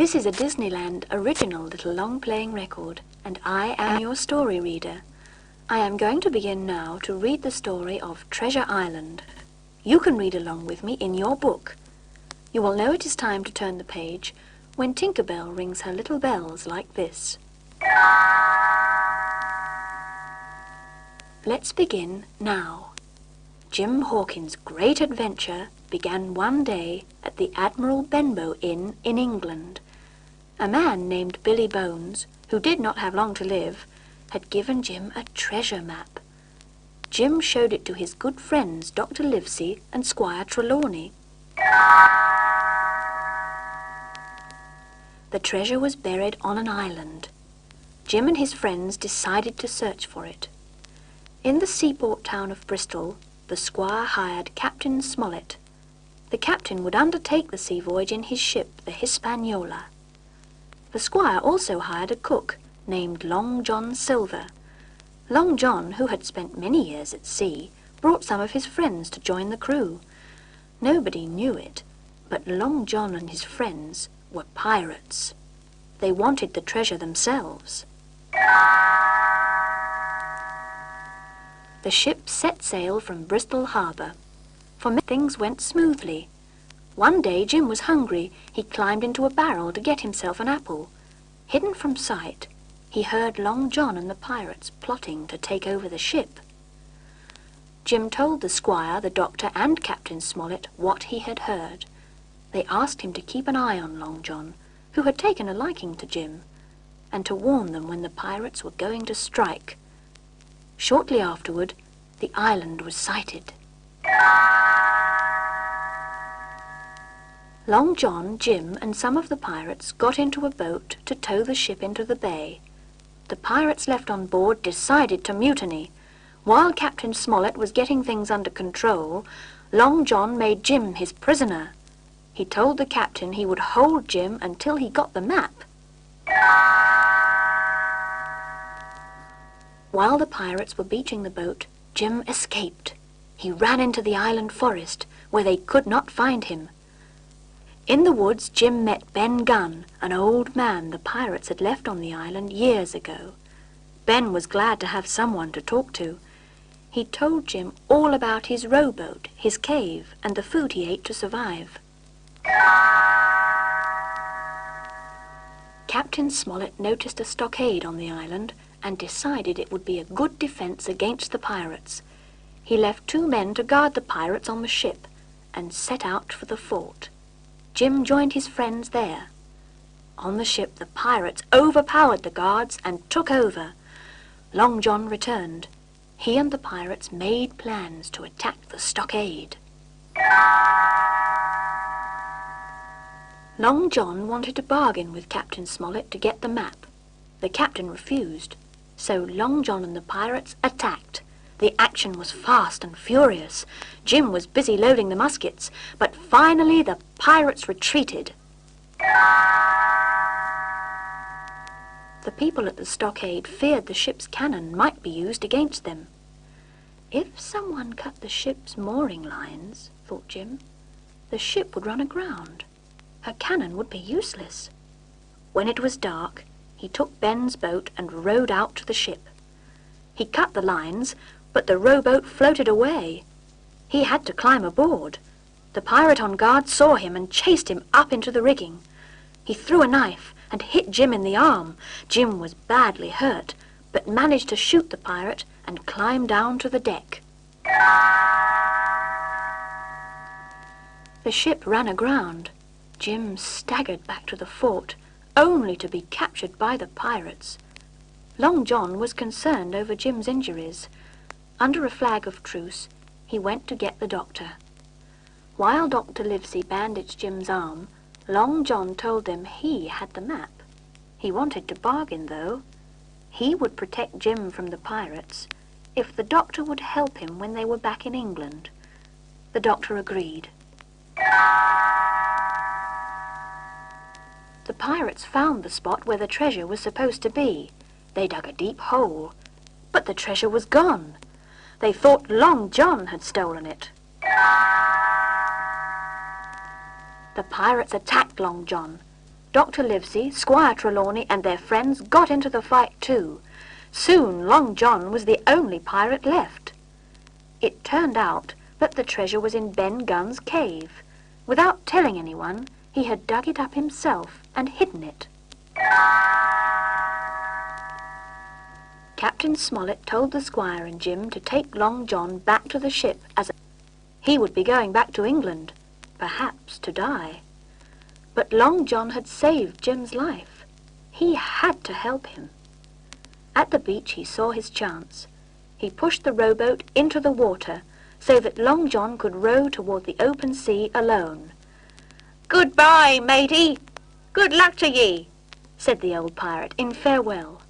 This is a Disneyland original little long-playing record, and I am your story reader. I am going to begin now to read the story of Treasure Island. You can read along with me in your book. You will know it is time to turn the page when Tinker Bell rings her little bells like this. Let's begin now. Jim Hawkins' great adventure began one day at the Admiral Benbow Inn in England. A man named Billy Bones, who did not have long to live, had given Jim a treasure map. Jim showed it to his good friends Dr. Livesey and Squire Trelawney. The treasure was buried on an island. Jim and his friends decided to search for it. In the seaport town of Bristol, the squire hired Captain Smollett. The captain would undertake the sea voyage in his ship, the Hispaniola. The squire also hired a cook named Long John Silver. Long John, who had spent many years at sea, brought some of his friends to join the crew. Nobody knew it, but Long John and his friends were pirates. They wanted the treasure themselves. The ship set sail from Bristol harbour. For many things went smoothly. One day Jim was hungry. He climbed into a barrel to get himself an apple. Hidden from sight, he heard Long John and the pirates plotting to take over the ship. Jim told the squire, the doctor, and Captain Smollett what he had heard. They asked him to keep an eye on Long John, who had taken a liking to Jim, and to warn them when the pirates were going to strike. Shortly afterward, the island was sighted. Long John, Jim, and some of the pirates got into a boat to tow the ship into the bay. The pirates left on board decided to mutiny. While Captain Smollett was getting things under control, Long John made Jim his prisoner. He told the captain he would hold Jim until he got the map. While the pirates were beaching the boat, Jim escaped. He ran into the island forest, where they could not find him. In the woods, Jim met Ben Gunn, an old man the pirates had left on the island years ago. Ben was glad to have someone to talk to. He told Jim all about his rowboat, his cave, and the food he ate to survive. Captain Smollett noticed a stockade on the island and decided it would be a good defense against the pirates. He left 2 men to guard the pirates on the ship and set out for the fort. Jim joined his friends there. On the ship, the pirates overpowered the guards and took over. Long John returned. He and the pirates made plans to attack the stockade. Long John wanted to bargain with Captain Smollett to get the map. The captain refused, so Long John and the pirates attacked. The action was fast and furious. Jim was busy loading the muskets, but finally the pirates retreated. The people at the stockade feared the ship's cannon might be used against them. If someone cut the ship's mooring lines, thought Jim, the ship would run aground. Her cannon would be useless. When it was dark, he took Ben's boat and rowed out to the ship. He cut the lines, but the rowboat floated away. He had to climb aboard. The pirate on guard saw him and chased him up into the rigging. He threw a knife and hit Jim in the arm. Jim was badly hurt, but managed to shoot the pirate and climb down to the deck. The ship ran aground. Jim staggered back to the fort, only to be captured by the pirates. Long John was concerned over Jim's injuries. Under a flag of truce, he went to get the doctor. While Dr. Livesey bandaged Jim's arm, Long John told them he had the map. He wanted to bargain, though. He would protect Jim from the pirates if the doctor would help him when they were back in England. The doctor agreed. The pirates found the spot where the treasure was supposed to be. They dug a deep hole, but the treasure was gone. They thought Long John had stolen it. The pirates attacked Long John. Dr. Livesey, Squire Trelawney, and their friends got into the fight too. Soon Long John was the only pirate left. It turned out that the treasure was in Ben Gunn's cave. Without telling anyone, he had dug it up himself and hidden it. Captain Smollett told the Squire and Jim to take Long John back to the ship as he would be going back to England, perhaps to die. But Long John had saved Jim's life. He had to help him. At the beach he saw his chance. He pushed the rowboat into the water so that Long John could row toward the open sea alone. "Goodbye, matey! Good luck to ye," said the old pirate in farewell.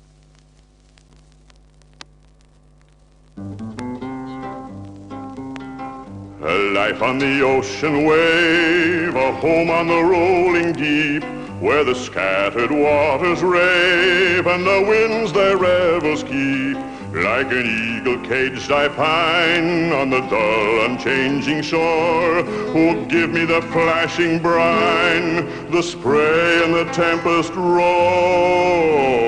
A life on the ocean wave, a home on the rolling deep, where the scattered waters rave and the winds their revels keep. Like an eagle caged I pine on the dull unchanging shore. Oh, give me the flashing brine, the spray and the tempest roar.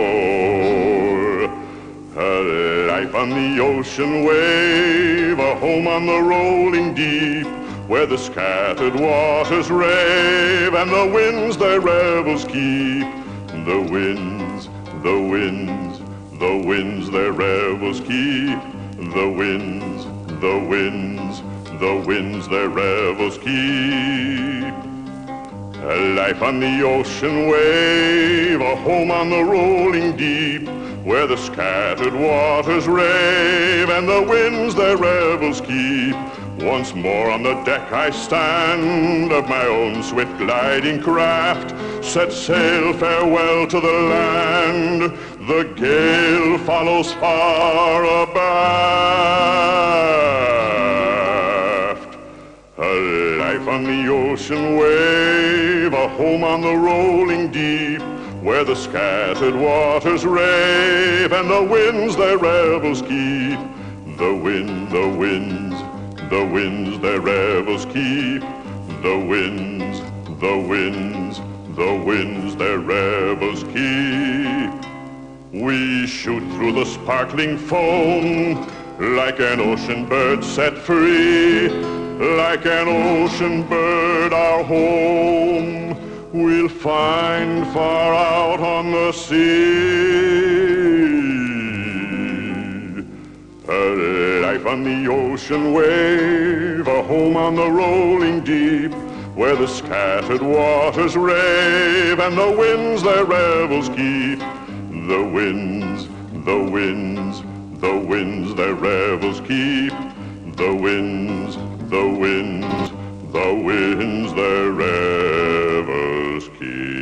A life on the ocean wave, a home on the rolling deep, where the scattered waters rave and the winds their revels keep. The winds, the winds, the winds their revels keep. The winds, the winds, the winds their revels keep. A life on the ocean wave, a home on the rolling deep, where the scattered waters rave and the winds their revels keep. Once more on the deck I stand of my own swift gliding craft, set sail, farewell to the land, the gale follows far abaft. A life on the ocean wave, a home on the rolling deep, where the scattered waters rave and the winds their revels keep. The wind, the winds, the winds their revels keep. The winds, the winds, the winds their revels keep. We shoot through the sparkling foam like an ocean bird set free. Like an ocean bird our home we'll find far out on the sea. A life on the ocean wave, a home on the rolling deep, where the scattered waters rave and the winds their revels keep. The winds, the winds, the winds their revels keep. The winds, the winds, the winds their revels keep.